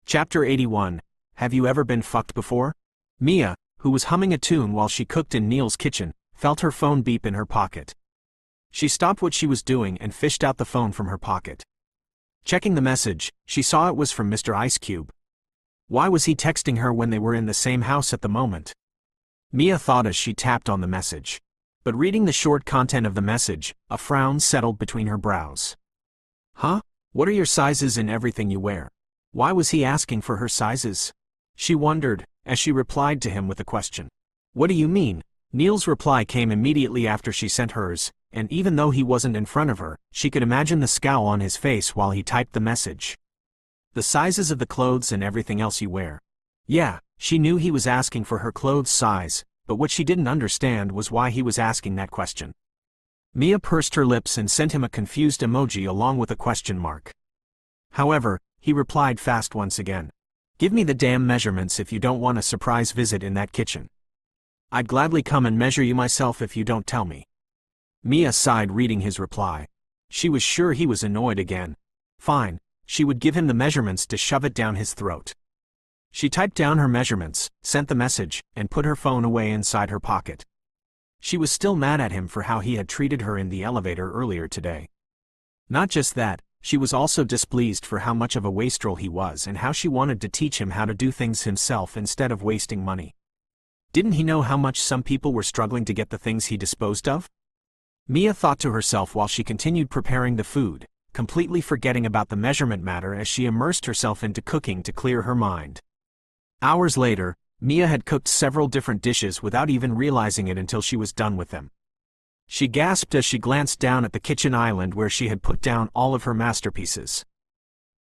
Chapter 81. Have you ever been fucked before? Mia, who was humming a tune while she cooked in Neil's kitchen, felt her phone beep in her pocket. She stopped what she was doing and fished out the phone from her pocket. Checking the message, she saw it was from Mr. Ice Cube. Why was he texting her when they were in the same house at the moment? Mia thought as she tapped on the message. But reading the short content of the message, a frown settled between her brows. Huh? What are your sizes in everything you wear? Why was he asking for her sizes? She wondered, as she replied to him with a question. What do you mean? Neil's reply came immediately after she sent hers, and even though he wasn't in front of her, she could imagine the scowl on his face while he typed the message. The sizes of the clothes and everything else you wear. Yeah, she knew he was asking for her clothes size, but what she didn't understand was why he was asking that question. Mia pursed her lips and sent him a confused emoji along with a question mark. However, he replied fast once again. Give me the damn measurements if you don't want a surprise visit in that kitchen. I'd gladly come and measure you myself if you don't tell me. Mia sighed reading his reply. She was sure he was annoyed again. Fine, she would give him the measurements to shove it down his throat. She typed down her measurements, sent the message, and put her phone away inside her pocket. She was still mad at him for how he had treated her in the elevator earlier today. Not just that, she was also displeased for how much of a wastrel he was and how she wanted to teach him how to do things himself instead of wasting money. Didn't he know how much some people were struggling to get the things he disposed of? Mia thought to herself while she continued preparing the food, completely forgetting about the measurement matter as she immersed herself into cooking to clear her mind. Hours later, Mia had cooked several different dishes without even realizing it until she was done with them. She gasped as she glanced down at the kitchen island where she had put down all of her masterpieces.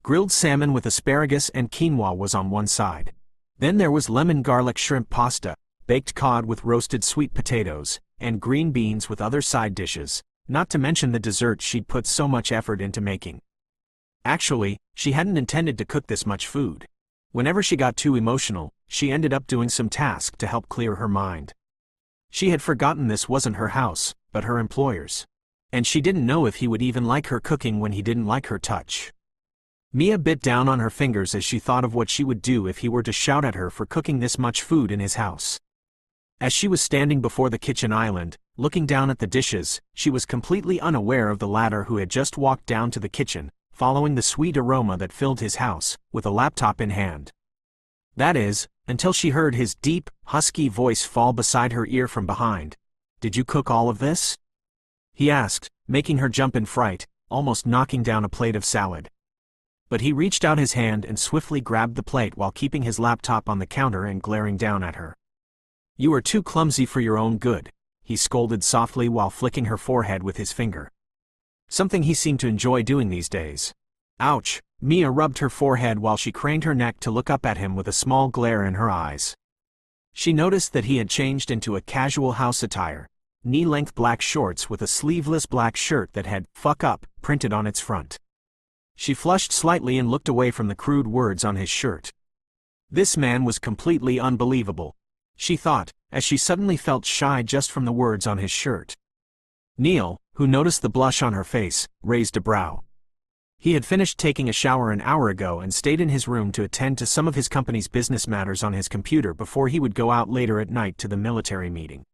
Grilled salmon with asparagus and quinoa was on one side. Then there was lemon garlic shrimp pasta, baked cod with roasted sweet potatoes, and green beans with other side dishes, not to mention the dessert she'd put so much effort into making. Actually, she hadn't intended to cook this much food. Whenever she got too emotional, she ended up doing some task to help clear her mind. She had forgotten this wasn't her house, but her employer's. And she didn't know if he would even like her cooking when he didn't like her touch. Mia bit down on her fingers as she thought of what she would do if he were to shout at her for cooking this much food in his house. As she was standing before the kitchen island, looking down at the dishes, she was completely unaware of the latter who had just walked down to the kitchen, following the sweet aroma that filled his house, with a laptop in hand. That is, until she heard his deep, husky voice fall beside her ear from behind. Did you cook all of this? He asked, making her jump in fright, almost knocking down a plate of salad. But he reached out his hand and swiftly grabbed the plate while keeping his laptop on the counter and glaring down at her. You are too clumsy for your own good, he scolded softly while flicking her forehead with his finger. Something he seemed to enjoy doing these days. Ouch, Mia rubbed her forehead while she craned her neck to look up at him with a small glare in her eyes. She noticed that he had changed into a casual house attire, knee-length black shorts with a sleeveless black shirt that had "fuck up" printed on its front. She flushed slightly and looked away from the crude words on his shirt. This man was completely unbelievable, she thought, as she suddenly felt shy just from the words on his shirt. Neil, who noticed the blush on her face, raised a brow. He had finished taking a shower an hour ago and stayed in his room to attend to some of his company's business matters on his computer before he would go out later at night to the military meeting.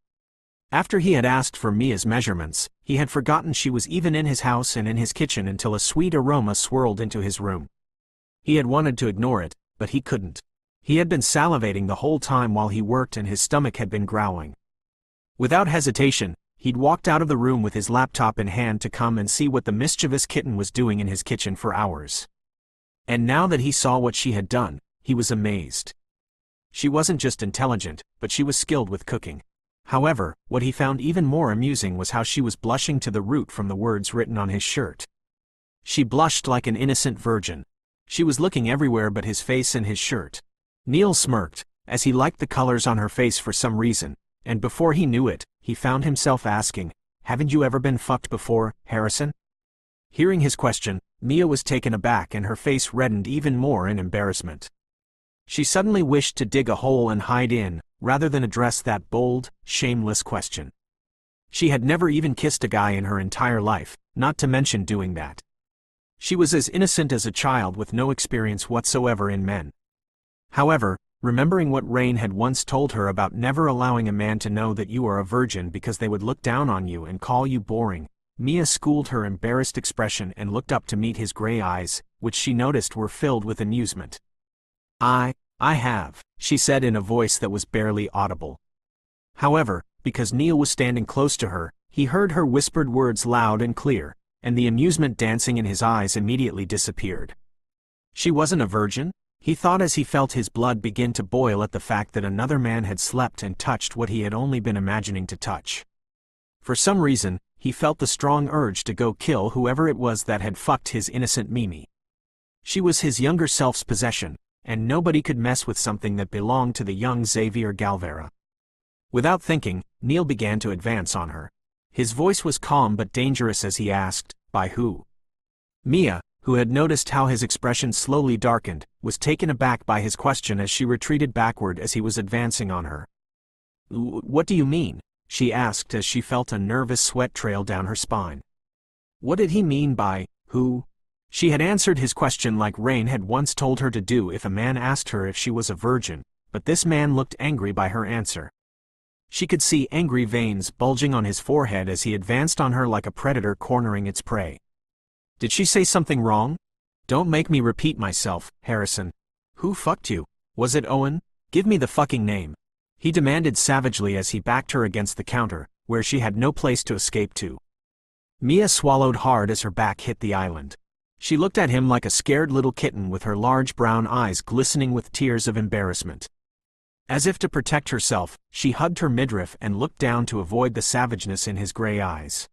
After he had asked for Mia's measurements, he had forgotten she was even in his house and in his kitchen until a sweet aroma swirled into his room. He had wanted to ignore it, but he couldn't. He had been salivating the whole time while he worked and his stomach had been growling. Without hesitation, he'd walked out of the room with his laptop in hand to come and see what the mischievous kitten was doing in his kitchen for hours. And now that he saw what she had done, he was amazed. She wasn't just intelligent, but she was skilled with cooking. However, what he found even more amusing was how she was blushing to the root from the words written on his shirt. She blushed like an innocent virgin. She was looking everywhere but his face and his shirt. Neil smirked, as he liked the colors on her face for some reason, and before he knew it, he found himself asking, "Haven't you ever been fucked before, Harrison?" Hearing his question, Mia was taken aback and her face reddened even more in embarrassment. She suddenly wished to dig a hole and hide in, rather than address that bold, shameless question. She had never even kissed a guy in her entire life, not to mention doing that. She was as innocent as a child with no experience whatsoever in men, However, remembering what Rain had once told her about never allowing a man to know that you are a virgin because they would look down on you and call you boring, Mia schooled her embarrassed expression and looked up to meet his gray eyes, which she noticed were filled with amusement. I have, she said in a voice that was barely audible. However, because Neil was standing close to her, he heard her whispered words loud and clear, and the amusement dancing in his eyes immediately disappeared. She wasn't a virgin? He thought as he felt his blood begin to boil at the fact that another man had slept and touched what he had only been imagining to touch. For some reason, he felt the strong urge to go kill whoever it was that had fucked his innocent Mimi. She was his younger self's possession, and nobody could mess with something that belonged to the young Xavier Galvera. Without thinking, Neil began to advance on her. His voice was calm but dangerous as he asked, "By who?" Mia, who had noticed how his expression slowly darkened, was taken aback by his question as she retreated backward as he was advancing on her. "What do you mean?" she asked as she felt a nervous sweat trail down her spine. What did he mean by, who? She had answered his question like Rain had once told her to do if a man asked her if she was a virgin, but this man looked angry by her answer. She could see angry veins bulging on his forehead as he advanced on her like a predator cornering its prey. Did she say something wrong? Don't make me repeat myself, Harrison. Who fucked you? Was it Owen? Give me the fucking name. He demanded savagely as he backed her against the counter, where she had no place to escape to. Mia swallowed hard as her back hit the island. She looked at him like a scared little kitten with her large brown eyes glistening with tears of embarrassment. As if to protect herself, she hugged her midriff and looked down to avoid the savageness in his gray eyes.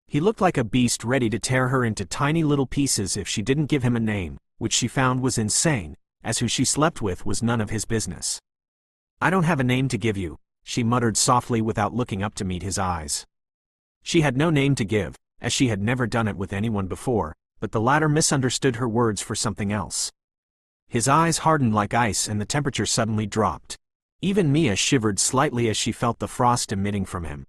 He looked like a beast ready to tear her into tiny little pieces if she didn't give him a name, which she found was insane, as who she slept with was none of his business. "I don't have a name to give you," she muttered softly without looking up to meet his eyes. She had no name to give, as she had never done it with anyone before, but the latter misunderstood her words for something else. His eyes hardened like ice and the temperature suddenly dropped. Even Mia shivered slightly as she felt the frost emitting from him.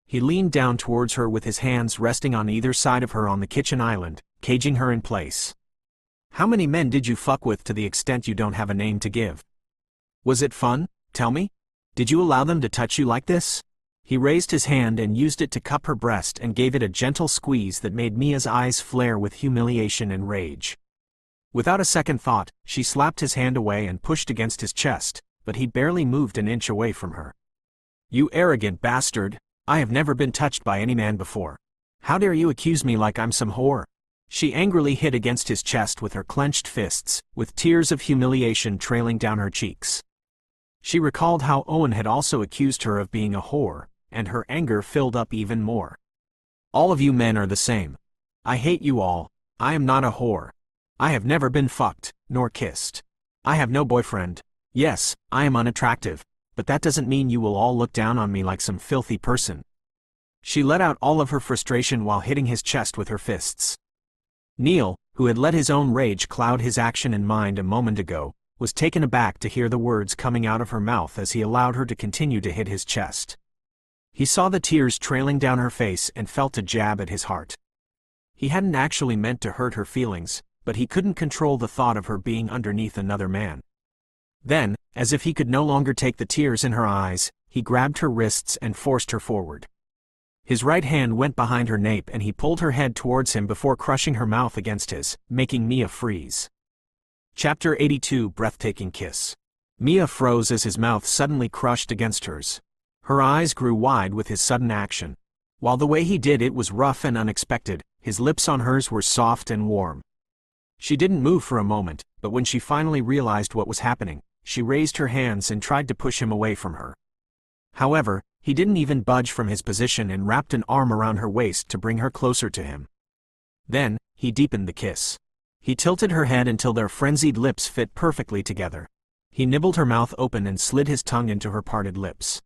He leaned down towards her with his hands resting on either side of her on the kitchen island, caging her in place. "How many men did you fuck with to the extent you don't have a name to give? Was it fun? Tell me? Did you allow them to touch you like this?" He raised his hand and used it to cup her breast and gave it a gentle squeeze that made Mia's eyes flare with humiliation and rage. Without a second thought, she slapped his hand away and pushed against his chest, but he barely moved an inch away from her. "You arrogant bastard! I have never been touched by any man before. How dare you accuse me like I'm some whore?" She angrily hit against his chest with her clenched fists, with tears of humiliation trailing down her cheeks. She recalled how Owen had also accused her of being a whore, and her anger filled up even more. "All of you men are the same. I hate you all. I am not a whore. I have never been fucked, nor kissed. I have no boyfriend. Yes, I am unattractive, but that doesn't mean you will all look down on me like some filthy person." She let out all of her frustration while hitting his chest with her fists. Neil, who had let his own rage cloud his action and mind a moment ago, was taken aback to hear the words coming out of her mouth as he allowed her to continue to hit his chest. He saw the tears trailing down her face and felt a jab at his heart. He hadn't actually meant to hurt her feelings, but he couldn't control the thought of her being underneath another man. Then, as if he could no longer take the tears in her eyes, he grabbed her wrists and forced her forward. His right hand went behind her nape and he pulled her head towards him before crushing her mouth against his, making Mia freeze. Chapter 82 Breathtaking Kiss. Mia froze as his mouth suddenly crushed against hers. Her eyes grew wide with his sudden action. While the way he did it was rough and unexpected, his lips on hers were soft and warm. She didn't move for a moment, but when she finally realized what was happening, she raised her hands and tried to push him away from her. However, he didn't even budge from his position and wrapped an arm around her waist to bring her closer to him. Then, he deepened the kiss. He tilted her head until their frenzied lips fit perfectly together. He nibbled her mouth open and slid his tongue into her parted lips.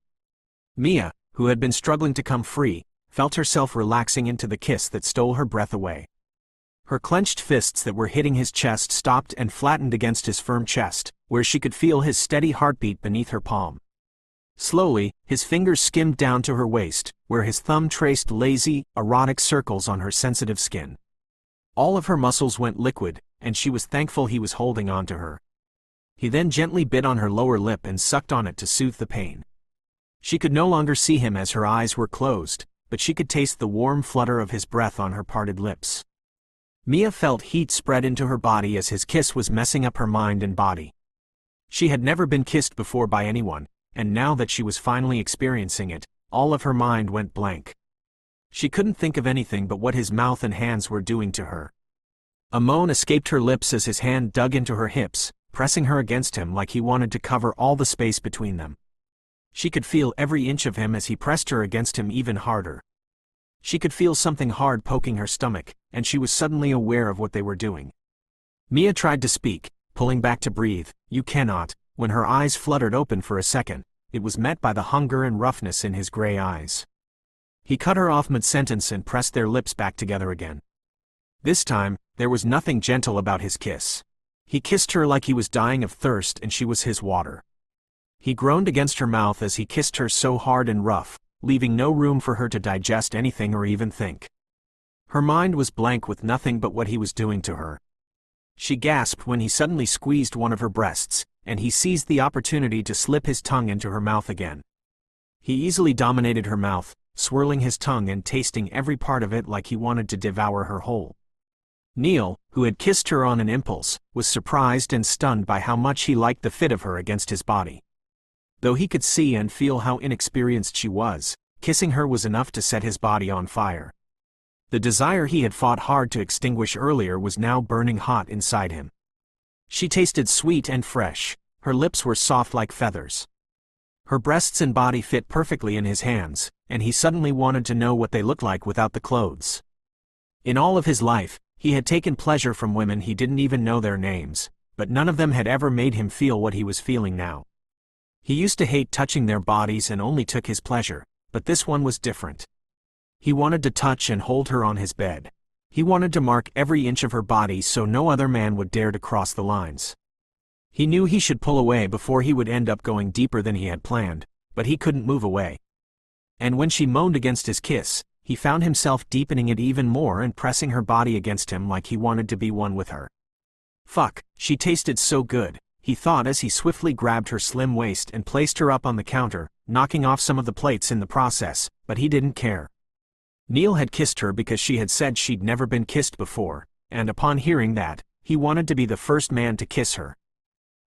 Mia, who had been struggling to come free, felt herself relaxing into the kiss that stole her breath away. Her clenched fists that were hitting his chest stopped and flattened against his firm chest, where she could feel his steady heartbeat beneath her palm. Slowly, his fingers skimmed down to her waist, where his thumb traced lazy, erotic circles on her sensitive skin. All of her muscles went liquid, and she was thankful he was holding on to her. He then gently bit on her lower lip and sucked on it to soothe the pain. She could no longer see him as her eyes were closed, but she could taste the warm flutter of his breath on her parted lips. Mia felt heat spread into her body as his kiss was messing up her mind and body. She had never been kissed before by anyone, and now that she was finally experiencing it, all of her mind went blank. She couldn't think of anything but what his mouth and hands were doing to her. A moan escaped her lips as his hand dug into her hips, pressing her against him like he wanted to cover all the space between them. She could feel every inch of him as he pressed her against him even harder. She could feel something hard poking her stomach, and she was suddenly aware of what they were doing. Mia tried to speak, pulling back to breathe. "You cannot." When her eyes fluttered open for a second, it was met by the hunger and roughness in his gray eyes. He cut her off mid-sentence and pressed their lips back together again. This time, there was nothing gentle about his kiss. He kissed her like he was dying of thirst and she was his water. He groaned against her mouth as he kissed her so hard and rough, leaving no room for her to digest anything or even think. Her mind was blank with nothing but what he was doing to her. She gasped when he suddenly squeezed one of her breasts, and he seized the opportunity to slip his tongue into her mouth again. He easily dominated her mouth, swirling his tongue and tasting every part of it like he wanted to devour her whole. Neil, who had kissed her on an impulse, was surprised and stunned by how much he liked the fit of her against his body. Though he could see and feel how inexperienced she was, kissing her was enough to set his body on fire. The desire he had fought hard to extinguish earlier was now burning hot inside him. She tasted sweet and fresh, her lips were soft like feathers. Her breasts and body fit perfectly in his hands, and he suddenly wanted to know what they looked like without the clothes. In all of his life, he had taken pleasure from women he didn't even know their names, but none of them had ever made him feel what he was feeling now. He used to hate touching their bodies and only took his pleasure, but this one was different. He wanted to touch and hold her on his bed. He wanted to mark every inch of her body so no other man would dare to cross the lines. He knew he should pull away before he would end up going deeper than he had planned, but he couldn't move away. And when she moaned against his kiss, he found himself deepening it even more and pressing her body against him like he wanted to be one with her. Fuck, she tasted so good, he thought as he swiftly grabbed her slim waist and placed her up on the counter, knocking off some of the plates in the process, but he didn't care. Neil had kissed her because she had said she'd never been kissed before, and upon hearing that, he wanted to be the first man to kiss her.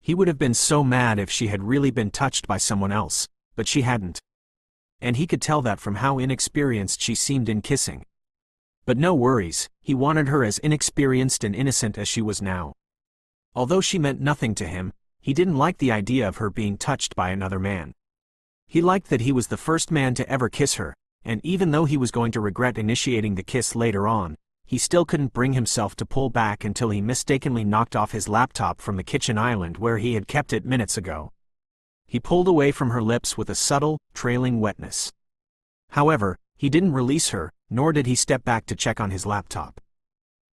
He would have been so mad if she had really been touched by someone else, but she hadn't. And he could tell that from how inexperienced she seemed in kissing. But no worries, he wanted her as inexperienced and innocent as she was now. Although she meant nothing to him, he didn't like the idea of her being touched by another man. He liked that he was the first man to ever kiss her, and even though he was going to regret initiating the kiss later on, he still couldn't bring himself to pull back until he mistakenly knocked off his laptop from the kitchen island where he had kept it minutes ago. He pulled away from her lips with a subtle, trailing wetness. However, he didn't release her, nor did he step back to check on his laptop.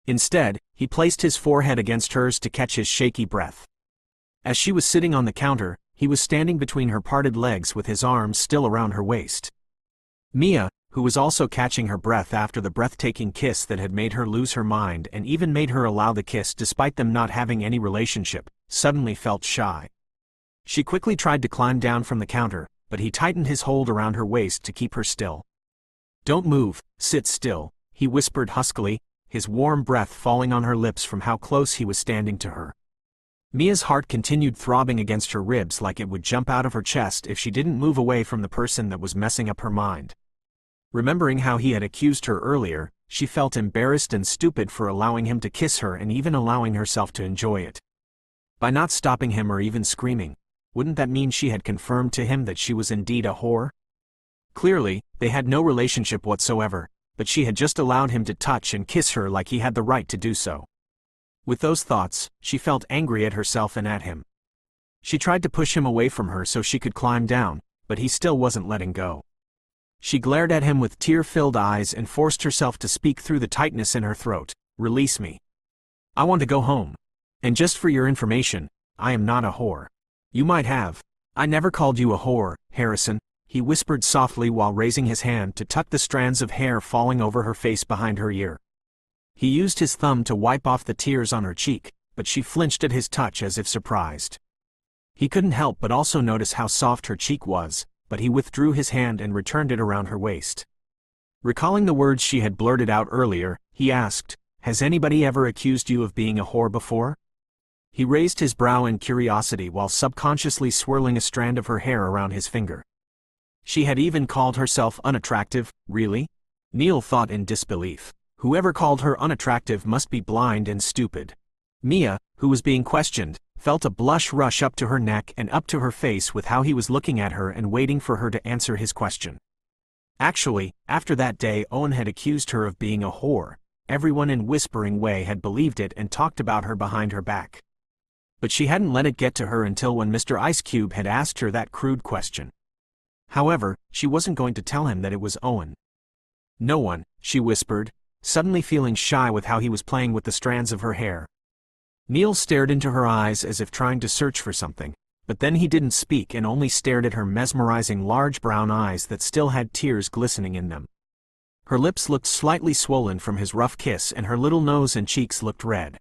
Instead, he placed his forehead against hers to catch his shaky breath. As she was sitting on the counter, he was standing between her parted legs with his arms still around her waist. Mia, who was also catching her breath after the breathtaking kiss that had made her lose her mind and even made her allow the kiss despite them not having any relationship, suddenly felt shy. She quickly tried to climb down from the counter, but he tightened his hold around her waist to keep her still. "Don't move, sit still," he whispered huskily, his warm breath falling on her lips from how close he was standing to her. Mia's heart continued throbbing against her ribs like it would jump out of her chest if she didn't move away from the person that was messing up her mind. Remembering how he had accused her earlier, she felt embarrassed and stupid for allowing him to kiss her and even allowing herself to enjoy it. By not stopping him or even screaming, wouldn't that mean she had confirmed to him that she was indeed a whore? Clearly, they had no relationship whatsoever, but she had just allowed him to touch and kiss her like he had the right to do so. With those thoughts, she felt angry at herself and at him. She tried to push him away from her so she could climb down, but he still wasn't letting go. She glared at him with tear-filled eyes and forced herself to speak through the tightness in her throat. "Release me. I want to go home. And just for your information, I am not a whore. You might have. I never called you a whore, Harrison," he whispered softly while raising his hand to tuck the strands of hair falling over her face behind her ear. He used his thumb to wipe off the tears on her cheek, but she flinched at his touch as if surprised. He couldn't help but also notice how soft her cheek was, but he withdrew his hand and returned it around her waist. Recalling the words she had blurted out earlier, he asked, "Has anybody ever accused you of being a whore before?" He raised his brow in curiosity while subconsciously swirling a strand of her hair around his finger. She had even called herself unattractive, really? Neil thought in disbelief. Whoever called her unattractive must be blind and stupid. Mia, who was being questioned, felt a blush rush up to her neck and up to her face with how he was looking at her and waiting for her to answer his question. Actually, after that day Owen had accused her of being a whore. Everyone in whispering way had believed it and talked about her behind her back. But she hadn't let it get to her until when Mr. Ice Cube had asked her that crude question. However, she wasn't going to tell him that it was Owen. "No one," she whispered, suddenly feeling shy with how he was playing with the strands of her hair. Neil stared into her eyes as if trying to search for something, but then he didn't speak and only stared at her mesmerizing large brown eyes that still had tears glistening in them. Her lips looked slightly swollen from his rough kiss and her little nose and cheeks looked red.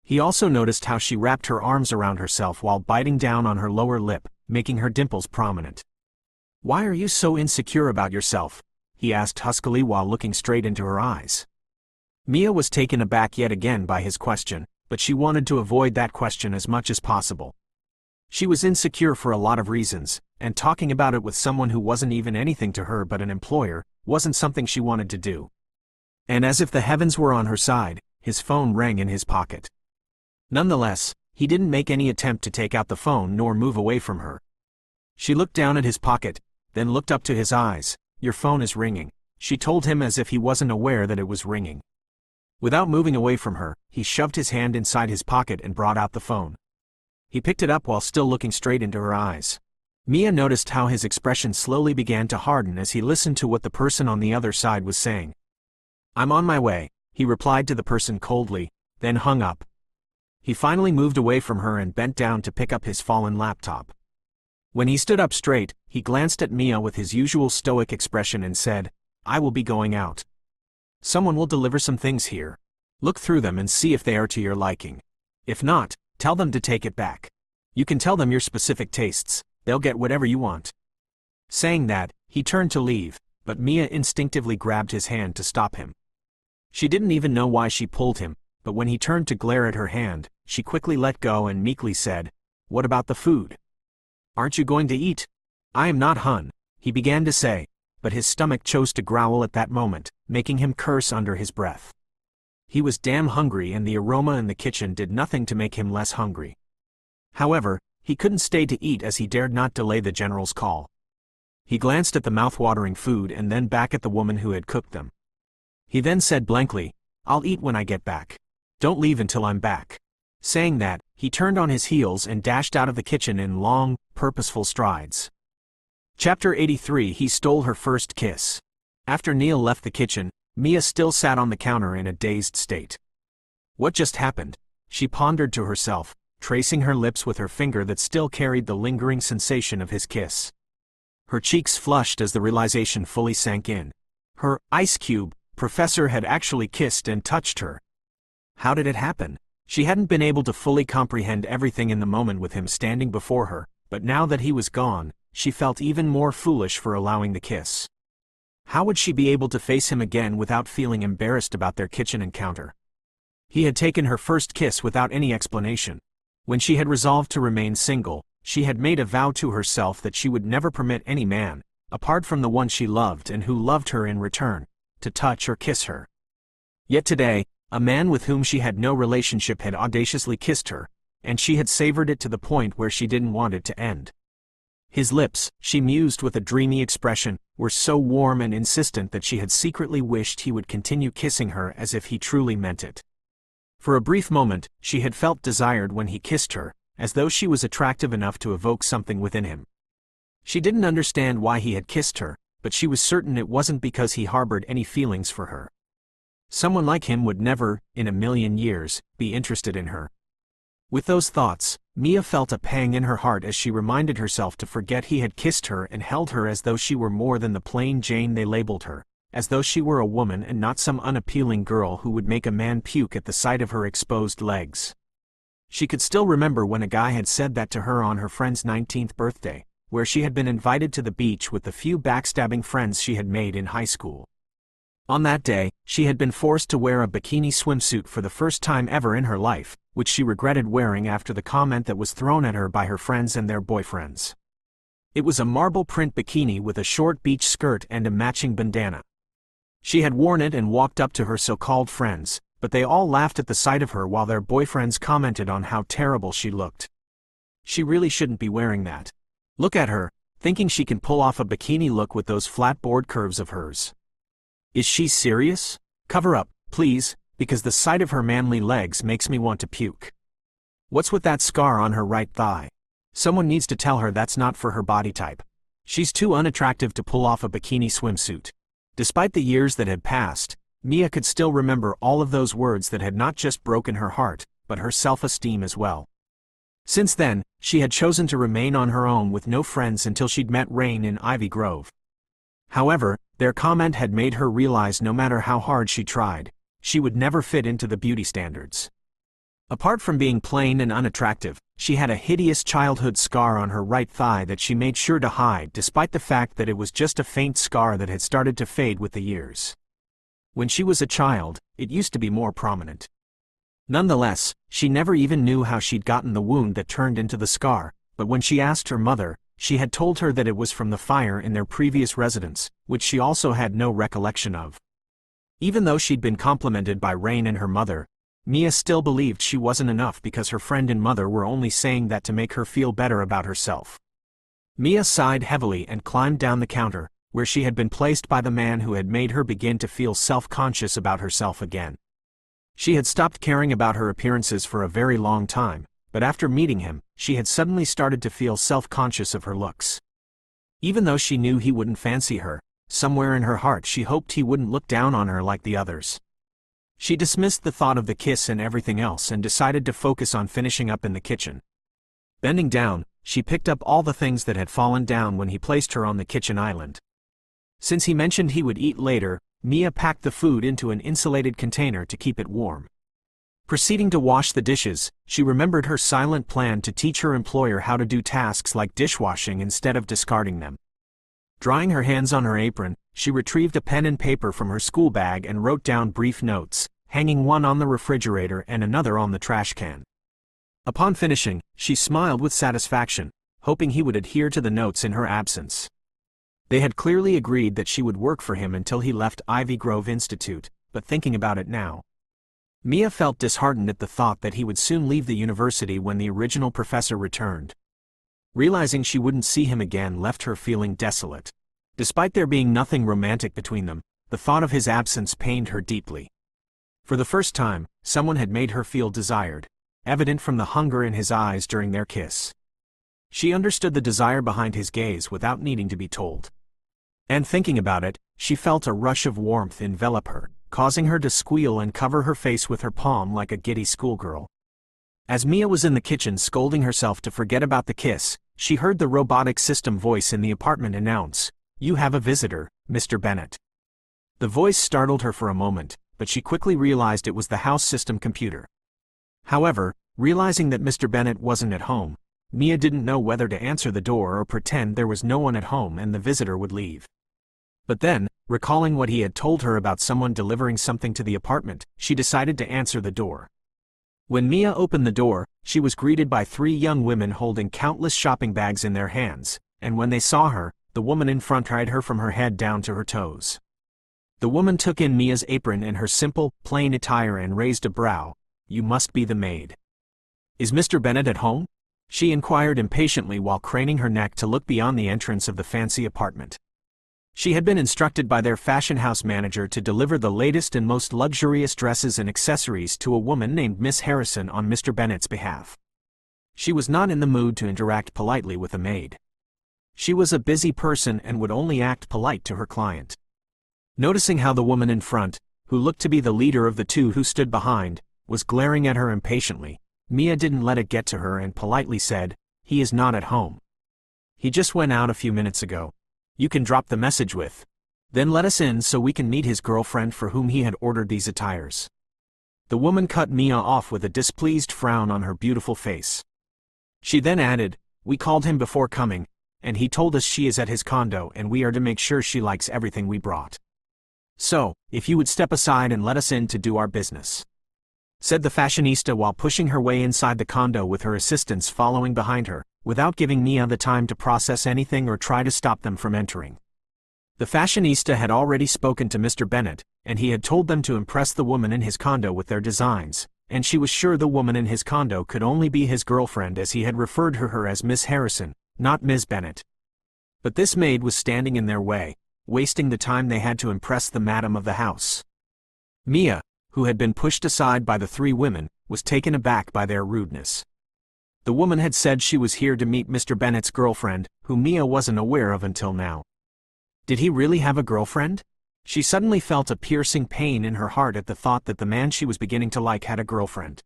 He also noticed how she wrapped her arms around herself while biting down on her lower lip, making her dimples prominent. "Why are you so insecure about yourself?" he asked huskily while looking straight into her eyes. Mia was taken aback yet again by his question, but she wanted to avoid that question as much as possible. She was insecure for a lot of reasons, and talking about it with someone who wasn't even anything to her but an employer wasn't something she wanted to do. And as if the heavens were on her side, his phone rang in his pocket. Nonetheless, he didn't make any attempt to take out the phone nor move away from her. She looked down at his pocket, then looked up to his eyes. "Your phone is ringing," she told him as if he wasn't aware that it was ringing. Without moving away from her, he shoved his hand inside his pocket and brought out the phone. He picked it up while still looking straight into her eyes. Mia noticed how his expression slowly began to harden as he listened to what the person on the other side was saying. "I'm on my way," he replied to the person coldly, then hung up. He finally moved away from her and bent down to pick up his fallen laptop. When he stood up straight, he glanced at Mia with his usual stoic expression and said, "I will be going out. Someone will deliver some things here. Look through them and see if they are to your liking. If not, tell them to take it back. You can tell them your specific tastes, they'll get whatever you want." Saying that, he turned to leave, but Mia instinctively grabbed his hand to stop him. She didn't even know why she pulled him, but when he turned to glare at her hand, she quickly let go and meekly said, "What about the food? Aren't you going to eat?" "I am not Hun," he began to say, but his stomach chose to growl at that moment, making him curse under his breath. He was damn hungry and the aroma in the kitchen did nothing to make him less hungry. However, he couldn't stay to eat as he dared not delay the general's call. He glanced at the mouth-watering food and then back at the woman who had cooked them. He then said blankly, "I'll eat when I get back. Don't leave until I'm back." Saying that, he turned on his heels and dashed out of the kitchen in long, purposeful strides. Chapter 83. He stole her first kiss. After Neil left the kitchen, Mia still sat on the counter in a dazed state. What just happened? She pondered to herself, tracing her lips with her finger that still carried the lingering sensation of his kiss. Her cheeks flushed as the realization fully sank in. Her Ice Cube professor had actually kissed and touched her. How did it happen? She hadn't been able to fully comprehend everything in the moment with him standing before her, but now that he was gone, she felt even more foolish for allowing the kiss. How would she be able to face him again without feeling embarrassed about their kitchen encounter? He had taken her first kiss without any explanation. When she had resolved to remain single, she had made a vow to herself that she would never permit any man, apart from the one she loved and who loved her in return, to touch or kiss her. Yet today, a man with whom she had no relationship had audaciously kissed her, and she had savored it to the point where she didn't want it to end. His lips, she mused with a dreamy expression, were so warm and insistent that she had secretly wished he would continue kissing her as if he truly meant it. For a brief moment, she had felt desired when he kissed her, as though she was attractive enough to evoke something within him. She didn't understand why he had kissed her, but she was certain it wasn't because he harbored any feelings for her. Someone like him would never, in a million years, be interested in her. With those thoughts, Mia felt a pang in her heart as she reminded herself to forget he had kissed her and held her as though she were more than the plain Jane they labeled her, as though she were a woman and not some unappealing girl who would make a man puke at the sight of her exposed legs. She could still remember when a guy had said that to her on her friend's 19th birthday, where she had been invited to the beach with the few backstabbing friends she had made in high school. On that day, she had been forced to wear a bikini swimsuit for the first time ever in her life, which she regretted wearing after the comment that was thrown at her by her friends and their boyfriends. It was a marble print bikini with a short beach skirt and a matching bandana. She had worn it and walked up to her so-called friends, but they all laughed at the sight of her while their boyfriends commented on how terrible she looked. She really shouldn't be wearing that. Look at her, thinking she can pull off a bikini look with those flat board curves of hers. Is she serious? Cover up, please, because the sight of her manly legs makes me want to puke. What's with that scar on her right thigh? Someone needs to tell her that's not for her body type. She's too unattractive to pull off a bikini swimsuit. Despite the years that had passed, Mia could still remember all of those words that had not just broken her heart, but her self-esteem as well. Since then, she had chosen to remain on her own with no friends until she'd met Rain in Ivy Grove. However, their comment had made her realize no matter how hard she tried, she would never fit into the beauty standards. Apart from being plain and unattractive, she had a hideous childhood scar on her right thigh that she made sure to hide despite the fact that it was just a faint scar that had started to fade with the years. When she was a child, it used to be more prominent. Nonetheless, she never even knew how she'd gotten the wound that turned into the scar, but when she asked her mother, she had told her that it was from the fire in their previous residence, which she also had no recollection of. Even though she'd been complimented by Rain and her mother, Mia still believed she wasn't enough because her friend and mother were only saying that to make her feel better about herself. Mia sighed heavily and climbed down the counter, where she had been placed by the man who had made her begin to feel self-conscious about herself again. She had stopped caring about her appearances for a very long time, but after meeting him, she had suddenly started to feel self-conscious of her looks. Even though she knew he wouldn't fancy her, somewhere in her heart she hoped he wouldn't look down on her like the others. She dismissed the thought of the kiss and everything else and decided to focus on finishing up in the kitchen. Bending down, she picked up all the things that had fallen down when he placed her on the kitchen island. Since he mentioned he would eat later, Mia packed the food into an insulated container to keep it warm. Proceeding to wash the dishes, she remembered her silent plan to teach her employer how to do tasks like dishwashing instead of discarding them. Drying her hands on her apron, she retrieved a pen and paper from her school bag and wrote down brief notes, hanging one on the refrigerator and another on the trash can. Upon finishing, she smiled with satisfaction, hoping he would adhere to the notes in her absence. They had clearly agreed that she would work for him until he left Ivy Grove Institute, but thinking about it now, Mia felt disheartened at the thought that he would soon leave the university when the original professor returned. Realizing she wouldn't see him again left her feeling desolate. Despite there being nothing romantic between them, the thought of his absence pained her deeply. For the first time, someone had made her feel desired, evident from the hunger in his eyes during their kiss. She understood the desire behind his gaze without needing to be told. And thinking about it, she felt a rush of warmth envelop her, causing her to squeal and cover her face with her palm like a giddy schoolgirl. As Mia was in the kitchen scolding herself to forget about the kiss, she heard the robotic system voice in the apartment announce, "You have a visitor, Mr. Bennett." The voice startled her for a moment, but she quickly realized it was the house system computer. However, realizing that Mr. Bennett wasn't at home, Mia didn't know whether to answer the door or pretend there was no one at home and the visitor would leave. But then, recalling what he had told her about someone delivering something to the apartment, she decided to answer the door. When Mia opened the door, she was greeted by 3 young women holding countless shopping bags in their hands, and when they saw her, the woman in front tied her from her head down to her toes. The woman took in Mia's apron and her simple, plain attire and raised a brow. "You must be the maid." "Is Mr. Bennett at home?" she inquired impatiently while craning her neck to look beyond the entrance of the fancy apartment. She had been instructed by their fashion house manager to deliver the latest and most luxurious dresses and accessories to a woman named Miss Harrison on Mr. Bennett's behalf. She was not in the mood to interact politely with a maid. She was a busy person and would only act polite to her client. Noticing how the woman in front, who looked to be the leader of the 2 who stood behind, was glaring at her impatiently, Mia didn't let it get to her and politely said, "He is not at home. He just went out a few minutes ago. You can drop the message with. Then let us in so we can meet his girlfriend for whom he had ordered these attires." The woman cut Mia off with a displeased frown on her beautiful face. She then added, "We called him before coming, and he told us she is at his condo and we are to make sure she likes everything we brought. So, if you would step aside and let us in to do our business," said the fashionista while pushing her way inside the condo with her assistants following behind her, without giving Mia the time to process anything or try to stop them from entering. The fashionista had already spoken to Mr. Bennet, and he had told them to impress the woman in his condo with their designs, and she was sure the woman in his condo could only be his girlfriend as he had referred to her as Miss Harrison, not Ms. Bennet. But this maid was standing in their way, wasting the time they had to impress the madam of the house. Mia, who had been pushed aside by the three women, was taken aback by their rudeness. The woman had said she was here to meet Mr. Bennet's girlfriend, who Mia wasn't aware of until now. Did he really have a girlfriend? She suddenly felt a piercing pain in her heart at the thought that the man she was beginning to like had a girlfriend.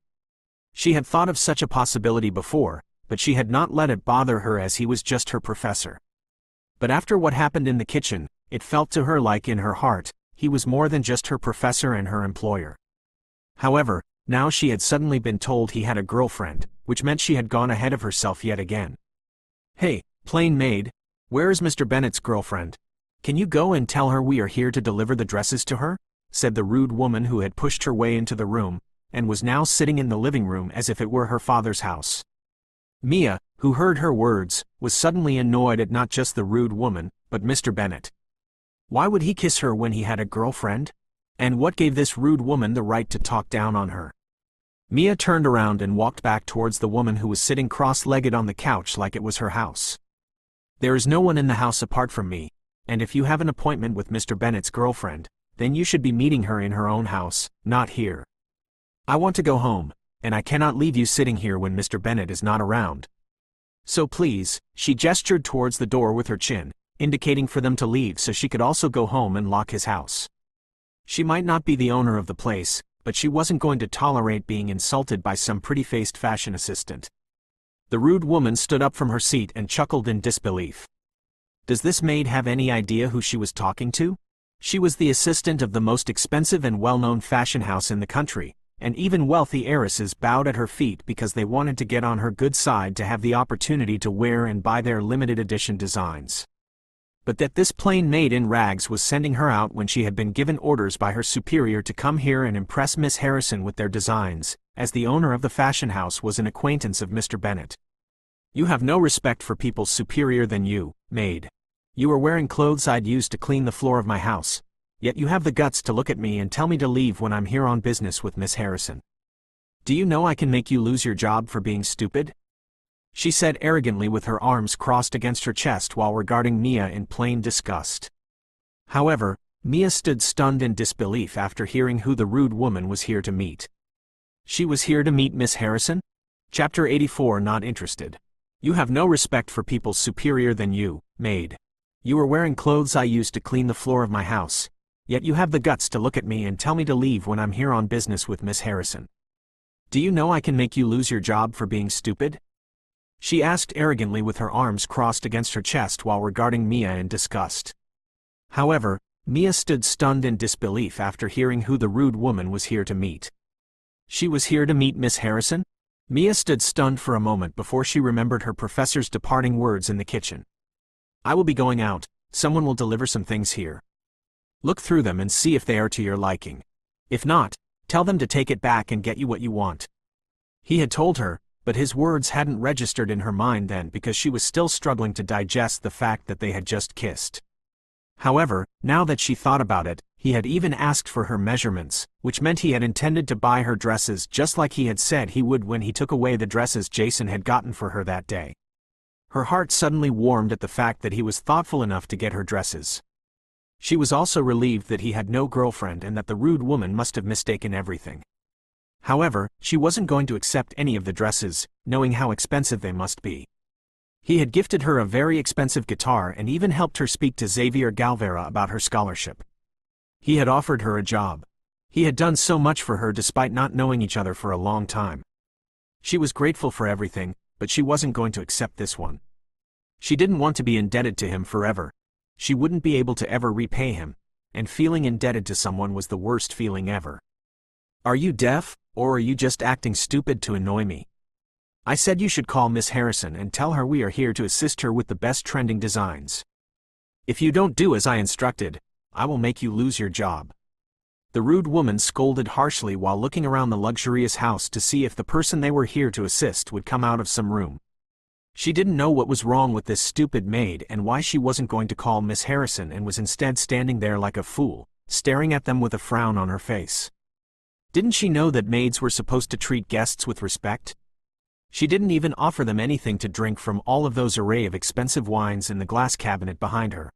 She had thought of such a possibility before, but she had not let it bother her as he was just her professor. But after what happened in the kitchen, it felt to her like in her heart, he was more than just her professor and her employer. However, now she had suddenly been told he had a girlfriend, which meant she had gone ahead of herself yet again. "Hey, plain maid, where is Mr. Bennet's girlfriend? Can you go and tell her we are here to deliver the dresses to her?" said the rude woman who had pushed her way into the room, and was now sitting in the living room as if it were her father's house. Mia, who heard her words, was suddenly annoyed at not just the rude woman, but Mr. Bennet. Why would he kiss her when he had a girlfriend? And what gave this rude woman the right to talk down on her? Mia turned around and walked back towards the woman who was sitting cross-legged on the couch like it was her house. "There is no one in the house apart from me, and if you have an appointment with Mr. Bennet's girlfriend, then you should be meeting her in her own house, not here. I want to go home, and I cannot leave you sitting here when Mr. Bennet is not around. So please," she gestured towards the door with her chin, indicating for them to leave so she could also go home and lock his house. She might not be the owner of the place, but she wasn't going to tolerate being insulted by some pretty-faced fashion assistant. The rude woman stood up from her seat and chuckled in disbelief. Does this maid have any idea who she was talking to? She was the assistant of the most expensive and well-known fashion house in the country, and even wealthy heiresses bowed at her feet because they wanted to get on her good side to have the opportunity to wear and buy their limited edition designs. But that this plain maid in rags was sending her out when she had been given orders by her superior to come here and impress Miss Harrison with their designs, as the owner of the fashion house was an acquaintance of Mr. Bennet. "You have no respect for people superior than you, maid. You are wearing clothes I'd use to clean the floor of my house, yet you have the guts to look at me and tell me to leave when I'm here on business with Miss Harrison. Do you know I can make you lose your job for being stupid?" she said arrogantly with her arms crossed against her chest while regarding Mia in plain disgust. However, Mia stood stunned in disbelief after hearing who the rude woman was here to meet. She was here to meet Miss Harrison? Chapter 84. Not interested. "You have no respect for people superior than you, maid. You are wearing clothes I used to clean the floor of my house, yet you have the guts to look at me and tell me to leave when I'm here on business with Miss Harrison. Do you know I can make you lose your job for being stupid?" she asked arrogantly with her arms crossed against her chest while regarding Mia in disgust. However, Mia stood stunned in disbelief after hearing who the rude woman was here to meet. She was here to meet Miss Harrison? Mia stood stunned for a moment before she remembered her professor's departing words in the kitchen. "I will be going out, someone will deliver some things here. Look through them and see if they are to your liking. If not, tell them to take it back and get you what you want." He had told her, but his words hadn't registered in her mind then because she was still struggling to digest the fact that they had just kissed. However, now that she thought about it, he had even asked for her measurements, which meant he had intended to buy her dresses just like he had said he would when he took away the dresses Jason had gotten for her that day. Her heart suddenly warmed at the fact that he was thoughtful enough to get her dresses. She was also relieved that he had no girlfriend and that the rude woman must have mistaken everything. However, she wasn't going to accept any of the dresses, knowing how expensive they must be. He had gifted her a very expensive guitar and even helped her speak to Xavier Galvera about her scholarship. He had offered her a job. He had done so much for her despite not knowing each other for a long time. She was grateful for everything, but she wasn't going to accept this one. She didn't want to be indebted to him forever. She wouldn't be able to ever repay him, and feeling indebted to someone was the worst feeling ever. Are you deaf, or are you just acting stupid to annoy me? I said you should call Miss Harrison and tell her we are here to assist her with the best trending designs. If you don't do as I instructed, I will make you lose your job." The rude woman scolded harshly while looking around the luxurious house to see if the person they were here to assist would come out of some room. She didn't know what was wrong with this stupid maid and why she wasn't going to call Miss Harrison and was instead standing there like a fool, staring at them with a frown on her face. Didn't she know that maids were supposed to treat guests with respect? She didn't even offer them anything to drink from all of those array of expensive wines in the glass cabinet behind her.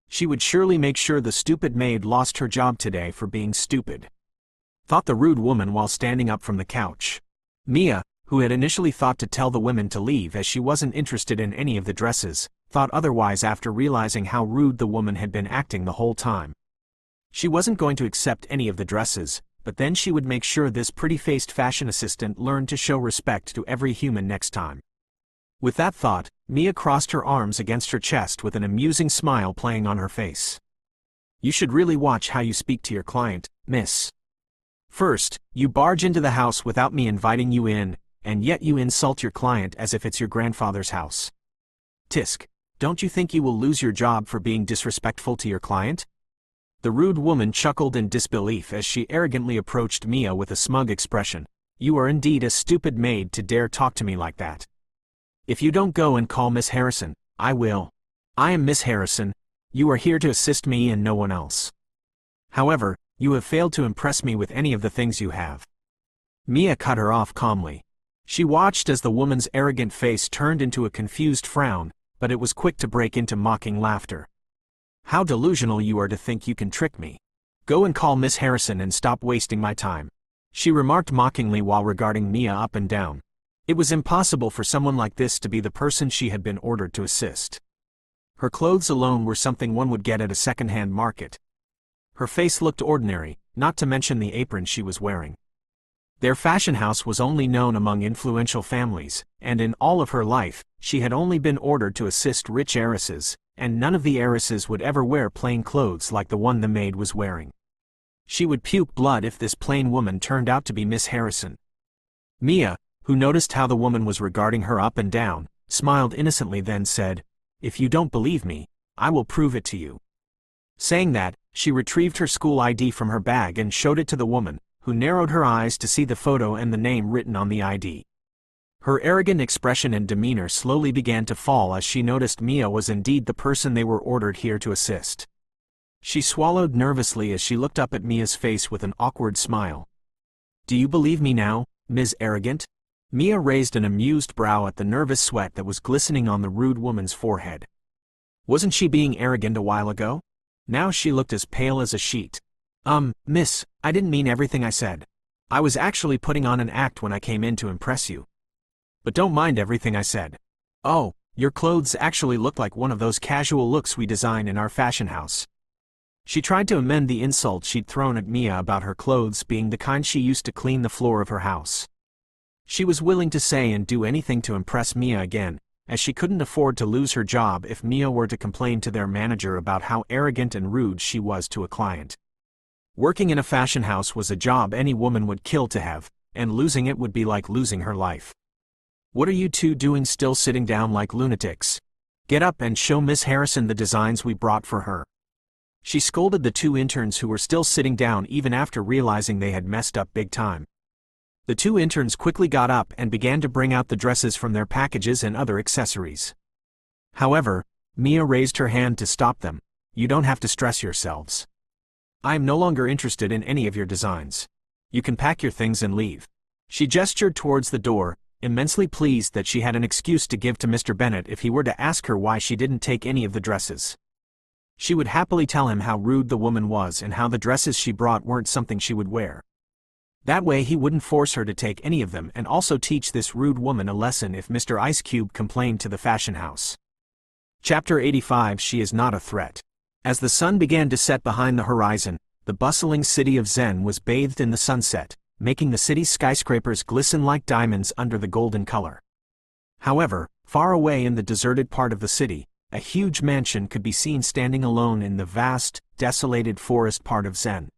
She would surely make sure the stupid maid lost her job today for being stupid, thought the rude woman while standing up from the couch. Mia, who had initially thought to tell the women to leave as she wasn't interested in any of the dresses, thought otherwise after realizing how rude the woman had been acting the whole time. She wasn't going to accept any of the dresses, but then she would make sure this pretty-faced fashion assistant learned to show respect to every human next time. With that thought, Mia crossed her arms against her chest with an amusing smile playing on her face. "You should really watch how you speak to your client, miss. First, you barge into the house without me inviting you in, and yet you insult your client as if it's your grandfather's house. Tisk, don't you think you will lose your job for being disrespectful to your client?" The rude woman chuckled in disbelief as she arrogantly approached Mia with a smug expression. "You are indeed a stupid maid to dare talk to me like that. If you don't go and call Miss Harrison, I will. I am Miss Harrison. You are here to assist me and no one else. However, you have failed to impress me with any of the things you have." Mia cut her off calmly. She watched as the woman's arrogant face turned into a confused frown, but it was quick to break into mocking laughter. "How delusional you are to think you can trick me. Go and call Miss Harrison and stop wasting my time," she remarked mockingly while regarding Mia up and down. It was impossible for someone like this to be the person she had been ordered to assist. Her clothes alone were something one would get at a second-hand market. Her face looked ordinary, not to mention the apron she was wearing. Their fashion house was only known among influential families, and in all of her life, she had only been ordered to assist rich heiresses, and none of the heiresses would ever wear plain clothes like the one the maid was wearing. She would puke blood if this plain woman turned out to be Miss Harrison. Mia, who noticed how the woman was regarding her up and down, smiled innocently then said, "If you don't believe me, I will prove it to you." Saying that, she retrieved her school ID from her bag and showed it to the woman, who narrowed her eyes to see the photo and the name written on the ID. Her arrogant expression and demeanor slowly began to fall as she noticed Mia was indeed the person they were ordered here to assist. She swallowed nervously as she looked up at Mia's face with an awkward smile. "Do you believe me now, Ms. Arrogant?" Mia raised an amused brow at the nervous sweat that was glistening on the rude woman's forehead. Wasn't she being arrogant a while ago? Now she looked as pale as a sheet. Miss, I didn't mean everything I said. I was actually putting on an act when I came in to impress you. But don't mind everything I said. Oh, your clothes actually look like one of those casual looks we design in our fashion house." She tried to amend the insult she'd thrown at Mia about her clothes being the kind she used to clean the floor of her house. She was willing to say and do anything to impress Mia again, as she couldn't afford to lose her job if Mia were to complain to their manager about how arrogant and rude she was to a client. Working in a fashion house was a job any woman would kill to have, and losing it would be like losing her life. "What are you two doing still sitting down like lunatics? Get up and show Miss Harrison the designs we brought for her." She scolded the two interns who were still sitting down even after realizing they had messed up big time. The two interns quickly got up and began to bring out the dresses from their packages and other accessories. However, Mia raised her hand to stop them. "You don't have to stress yourselves. I am no longer interested in any of your designs. You can pack your things and leave." She gestured towards the door, immensely pleased that she had an excuse to give to Mr. Bennet if he were to ask her why she didn't take any of the dresses. She would happily tell him how rude the woman was and how the dresses she brought weren't something she would wear. That way he wouldn't force her to take any of them and also teach this rude woman a lesson if Mr. Ice Cube complained to the fashion house. Chapter 85 She is not a threat. As the sun began to set behind the horizon, the bustling city of Zen was bathed in the sunset, making the city's skyscrapers glisten like diamonds under the golden color. However, far away in the deserted part of the city, a huge mansion could be seen standing alone in the vast, desolated forest part of Zen.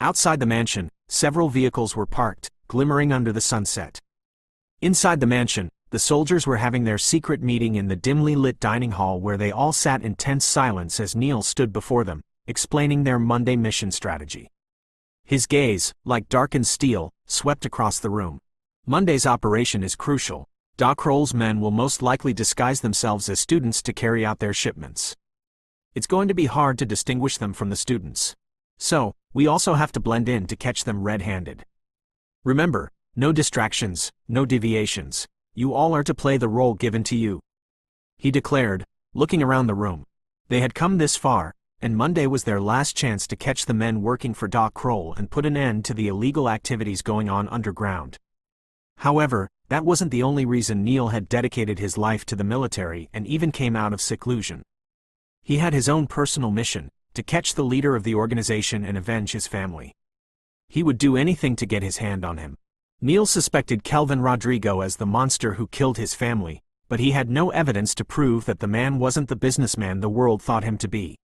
Outside the mansion, several vehicles were parked, glimmering under the sunset. Inside the mansion, the soldiers were having their secret meeting in the dimly lit dining hall where they all sat in tense silence as Neil stood before them, explaining their Monday mission strategy. His gaze, like darkened steel, swept across the room. Monday's operation is crucial. Doc Kroll's men will most likely disguise themselves as students to carry out their shipments. It's going to be hard to distinguish them from the students. So, we also have to blend in to catch them red-handed. Remember, no distractions, no deviations. You all are to play the role given to you," he declared, looking around the room. They had come this far, and Monday was their last chance to catch the men working for Doc Kroll and put an end to the illegal activities going on underground. However, that wasn't the only reason Neil had dedicated his life to the military and even came out of seclusion. He had his own personal mission, to catch the leader of the organization and avenge his family. He would do anything to get his hand on him. Neil suspected Kelvin Rodrigo as the monster who killed his family, but he had no evidence to prove that the man wasn't the businessman the world thought him to be.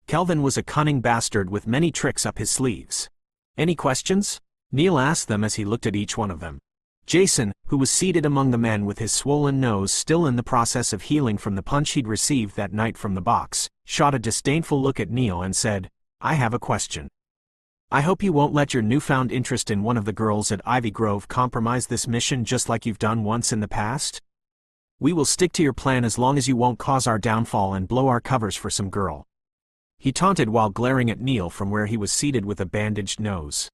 Kelvin was a cunning bastard with many tricks up his sleeves. "Any questions?" Neil asked them as he looked at each one of them. Jason, who was seated among the men with his swollen nose still in the process of healing from the punch he'd received that night from the box, shot a disdainful look at Neil and said, "I have a question. I hope you won't let your newfound interest in one of the girls at Ivy Grove compromise this mission just like you've done once in the past? We will stick to your plan as long as you won't cause our downfall and blow our covers for some girl," he taunted while glaring at Neil from where he was seated with a bandaged nose.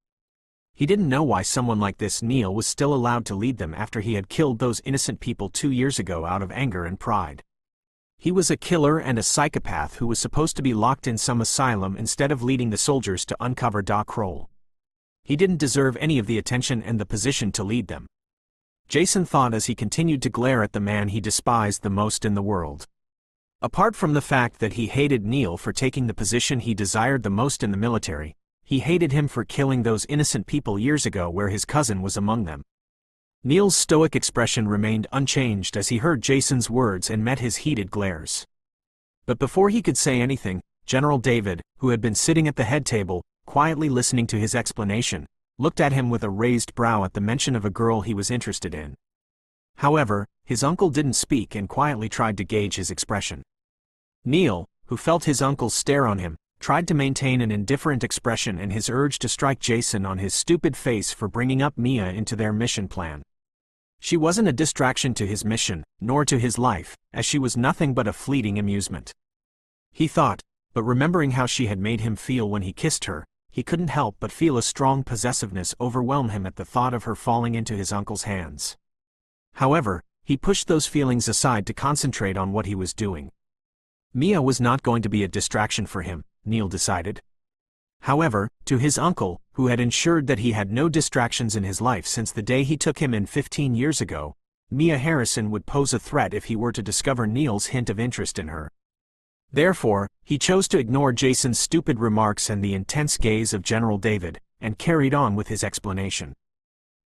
He didn't know why someone like this Neil was still allowed to lead them after he had killed those innocent people 2 years ago out of anger and pride. He was a killer and a psychopath who was supposed to be locked in some asylum instead of leading the soldiers to uncover Doc Kroll. He didn't deserve any of the attention and the position to lead them. Jason thought as he continued to glare at the man he despised the most in the world. Apart from the fact that he hated Neil for taking the position he desired the most in the military, he hated him for killing those innocent people years ago where his cousin was among them. Neil's stoic expression remained unchanged as he heard Jason's words and met his heated glares. But before he could say anything, General David, who had been sitting at the head table, quietly listening to his explanation, looked at him with a raised brow at the mention of a girl he was interested in. However, his uncle didn't speak and quietly tried to gauge his expression. Neil, who felt his uncle's stare on him, tried to maintain an indifferent expression and his urge to strike Jason on his stupid face for bringing up Mia into their mission plan. She wasn't a distraction to his mission, nor to his life, as she was nothing but a fleeting amusement. He thought, but remembering how she had made him feel when he kissed her, he couldn't help but feel a strong possessiveness overwhelm him at the thought of her falling into his uncle's hands. However, he pushed those feelings aside to concentrate on what he was doing. Mia was not going to be a distraction for him, Neil decided. However, to his uncle, who had ensured that he had no distractions in his life since the day he took him in 15 years ago, Mia Harrison would pose a threat if he were to discover Neil's hint of interest in her. Therefore, he chose to ignore Jason's stupid remarks and the intense gaze of General David, and carried on with his explanation.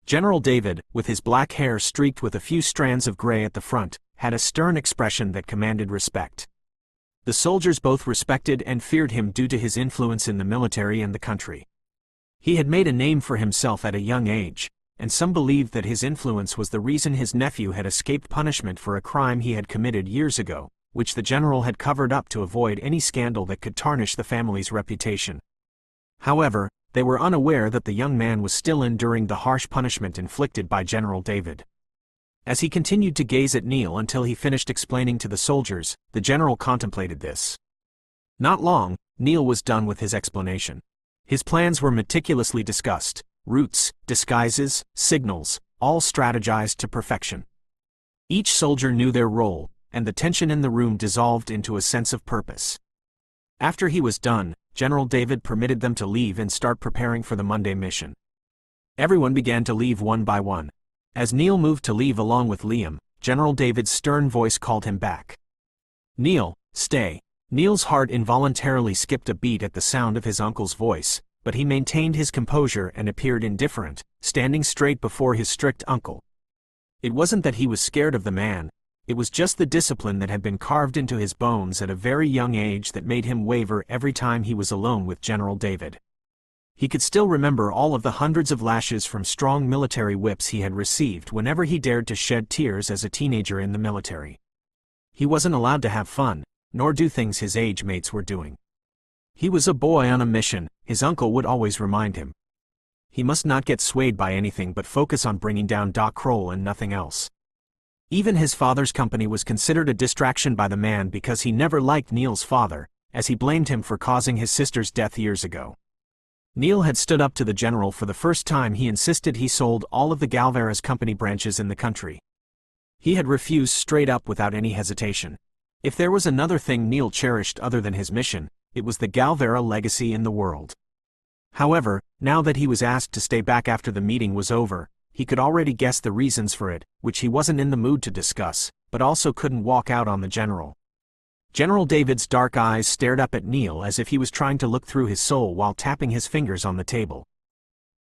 General David, with his black hair streaked with a few strands of gray at the front, had a stern expression that commanded respect. The soldiers both respected and feared him due to his influence in the military and the country. He had made a name for himself at a young age, and some believed that his influence was the reason his nephew had escaped punishment for a crime he had committed years ago, which the general had covered up to avoid any scandal that could tarnish the family's reputation. However, they were unaware that the young man was still enduring the harsh punishment inflicted by General David. As he continued to gaze at Neil until he finished explaining to the soldiers, the general contemplated this. Not long, Neil was done with his explanation. His plans were meticulously discussed, routes, disguises, signals, all strategized to perfection. Each soldier knew their role, and the tension in the room dissolved into a sense of purpose. After he was done, General David permitted them to leave and start preparing for the Monday mission. Everyone began to leave one by one. As Neil moved to leave along with Liam, General David's stern voice called him back. "Neil, stay." Neil's heart involuntarily skipped a beat at the sound of his uncle's voice, but he maintained his composure and appeared indifferent, standing straight before his strict uncle. It wasn't that he was scared of the man, it was just the discipline that had been carved into his bones at a very young age that made him waver every time he was alone with General David. He could still remember all of the hundreds of lashes from strong military whips he had received whenever he dared to shed tears as a teenager in the military. He wasn't allowed to have fun, nor do things his age mates were doing. He was a boy on a mission, his uncle would always remind him. He must not get swayed by anything but focus on bringing down Doc Kroll and nothing else. Even his father's company was considered a distraction by the man because he never liked Neil's father, as he blamed him for causing his sister's death years ago. Neil had stood up to the general for the first time. He insisted he sold all of the Galvera's company branches in the country. He had refused straight up without any hesitation. If there was another thing Neil cherished other than his mission, it was the Galvera legacy in the world. However, now that he was asked to stay back after the meeting was over, he could already guess the reasons for it, which he wasn't in the mood to discuss, but also couldn't walk out on the general. General David's dark eyes stared up at Neil as if he was trying to look through his soul while tapping his fingers on the table.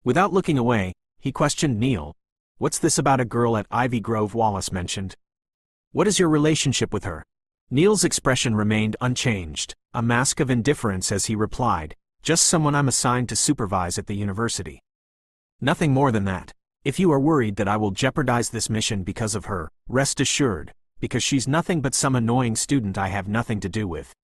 Without looking away, he questioned Neil. "What's this about a girl at Ivy Grove Wallace mentioned? What is your relationship with her?" Neil's expression remained unchanged, a mask of indifference as he replied, "Just someone I'm assigned to supervise at the university. Nothing more than that. If you are worried that I will jeopardize this mission because of her, rest assured, because she's nothing but some annoying student I have nothing to do with,"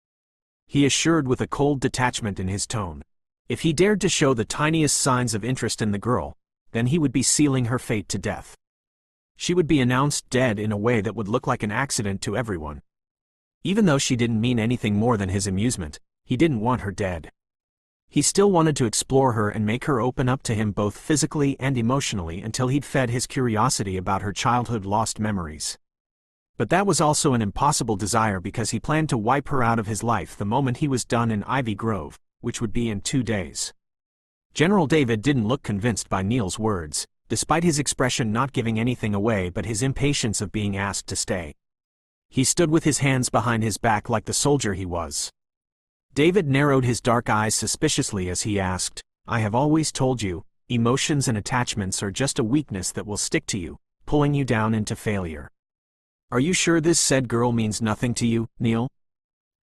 he assured with a cold detachment in his tone. If he dared to show the tiniest signs of interest in the girl, then he would be sealing her fate to death. She would be announced dead in a way that would look like an accident to everyone. Even though she didn't mean anything more than his amusement, he didn't want her dead. He still wanted to explore her and make her open up to him both physically and emotionally until he'd fed his curiosity about her childhood lost memories. But that was also an impossible desire because he planned to wipe her out of his life the moment he was done in Ivy Grove, which would be in 2 days. General David didn't look convinced by Neil's words, despite his expression not giving anything away but his impatience of being asked to stay. He stood with his hands behind his back like the soldier he was. David narrowed his dark eyes suspiciously as he asked, "I have always told you, emotions and attachments are just a weakness that will stick to you, pulling you down into failure. Are you sure this said girl means nothing to you, Neil?"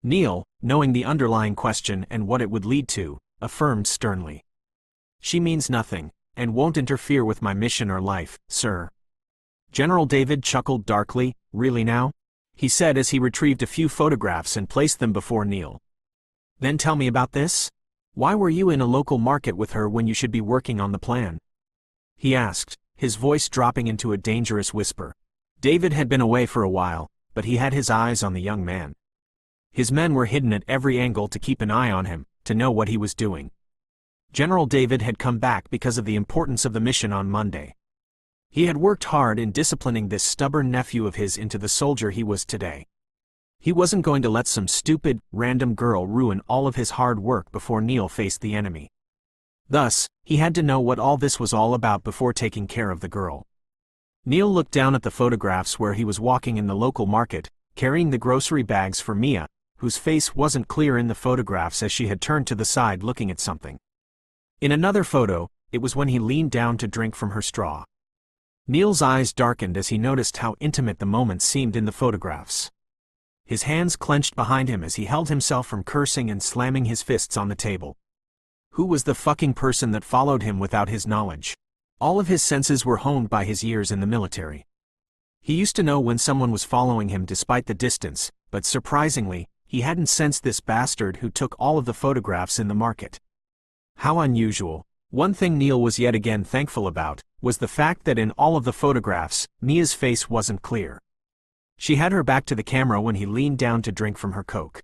Neil, knowing the underlying question and what it would lead to, affirmed sternly. "She means nothing, and won't interfere with my mission or life, sir." General David chuckled darkly. "Really now?" he said as he retrieved a few photographs and placed them before Neil. "Then tell me about this. Why were you in a local market with her when you should be working on the plan?" he asked, his voice dropping into a dangerous whisper. David had been away for a while, but he had his eyes on the young man. His men were hidden at every angle to keep an eye on him, to know what he was doing. General David had come back because of the importance of the mission on Monday. He had worked hard in disciplining this stubborn nephew of his into the soldier he was today. He wasn't going to let some stupid, random girl ruin all of his hard work before Neil faced the enemy. Thus, he had to know what all this was all about before taking care of the girl. Neil looked down at the photographs where he was walking in the local market, carrying the grocery bags for Mia, whose face wasn't clear in the photographs as she had turned to the side looking at something. In another photo, it was when he leaned down to drink from her straw. Neil's eyes darkened as he noticed how intimate the moment seemed in the photographs. His hands clenched behind him as he held himself from cursing and slamming his fists on the table. Who was the fucking person that followed him without his knowledge? All of his senses were honed by his years in the military. He used to know when someone was following him despite the distance, but surprisingly, he hadn't sensed this bastard who took all of the photographs in the market. How unusual. One thing Neil was yet again thankful about was the fact that in all of the photographs, Mia's face wasn't clear. She had her back to the camera when he leaned down to drink from her Coke.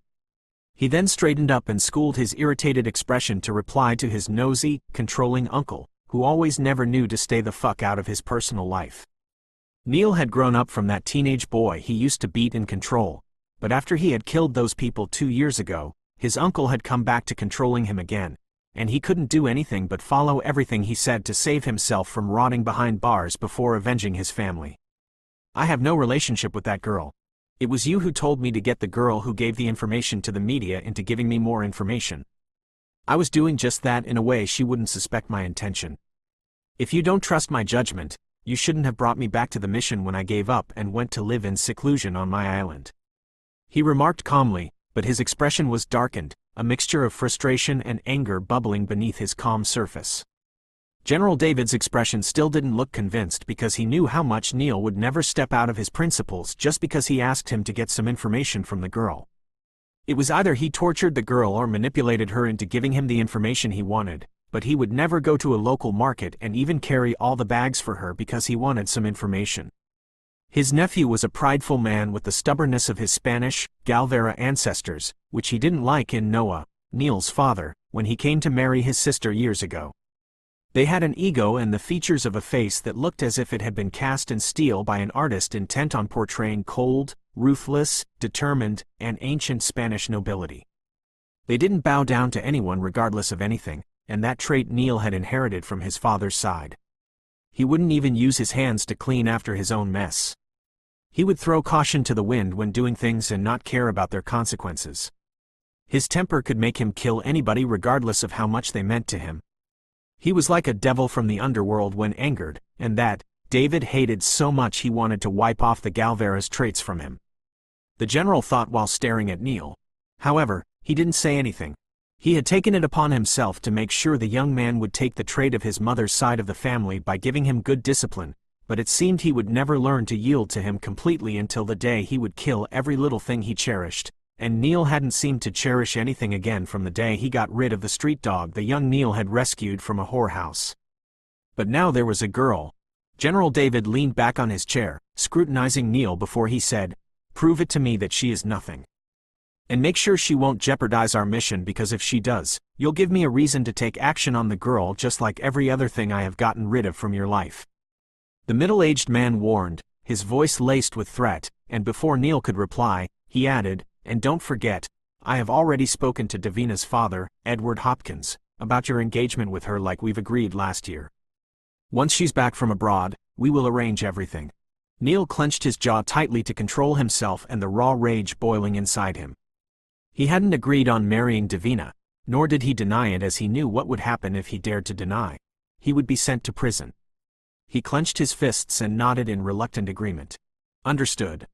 He then straightened up and schooled his irritated expression to reply to his nosy, controlling uncle, who always never knew to stay the fuck out of his personal life. Neil had grown up from that teenage boy he used to beat and control, but after he had killed those people 2 years ago, his uncle had come back to controlling him again, and he couldn't do anything but follow everything he said to save himself from rotting behind bars before avenging his family. "I have no relationship with that girl. It was you who told me to get the girl who gave the information to the media into giving me more information. I was doing just that in a way she wouldn't suspect my intention. If you don't trust my judgment, you shouldn't have brought me back to the mission when I gave up and went to live in seclusion on my island," he remarked calmly, but his expression was darkened, a mixture of frustration and anger bubbling beneath his calm surface. General David's expression still didn't look convinced because he knew how much Neil would never step out of his principles just because he asked him to get some information from the girl. It was either he tortured the girl or manipulated her into giving him the information he wanted, but he would never go to a local market and even carry all the bags for her because he wanted some information. His nephew was a prideful man with the stubbornness of his Spanish, Galvera ancestors, which he didn't like in Noah, Neil's father, when he came to marry his sister years ago. They had an ego and the features of a face that looked as if it had been cast in steel by an artist intent on portraying cold, ruthless, determined, and ancient Spanish nobility. They didn't bow down to anyone regardless of anything, and that trait Neil had inherited from his father's side. He wouldn't even use his hands to clean after his own mess. He would throw caution to the wind when doing things and not care about their consequences. His temper could make him kill anybody regardless of how much they meant to him. He was like a devil from the underworld when angered, and that, David hated so much he wanted to wipe off the Galvera's traits from him. The general thought while staring at Neil. However, he didn't say anything. He had taken it upon himself to make sure the young man would take the trait of his mother's side of the family by giving him good discipline, but it seemed he would never learn to yield to him completely until the day he would kill every little thing he cherished, and Neil hadn't seemed to cherish anything again from the day he got rid of the street dog the young Neil had rescued from a whorehouse. But now there was a girl. General David leaned back on his chair, scrutinizing Neil before he said, "Prove it to me that she is nothing. And make sure she won't jeopardize our mission, because if she does, you'll give me a reason to take action on the girl just like every other thing I have gotten rid of from your life." The middle-aged man warned, his voice laced with threat, and before Neil could reply, he added, "And don't forget, I have already spoken to Davina's father, Edward Hopkins, about your engagement with her like we've agreed last year. Once she's back from abroad, we will arrange everything." Neil clenched his jaw tightly to control himself and the raw rage boiling inside him. He hadn't agreed on marrying Davina, nor did he deny it, as he knew what would happen if he dared to deny. He would be sent to prison. He clenched his fists and nodded in reluctant agreement. "Understood."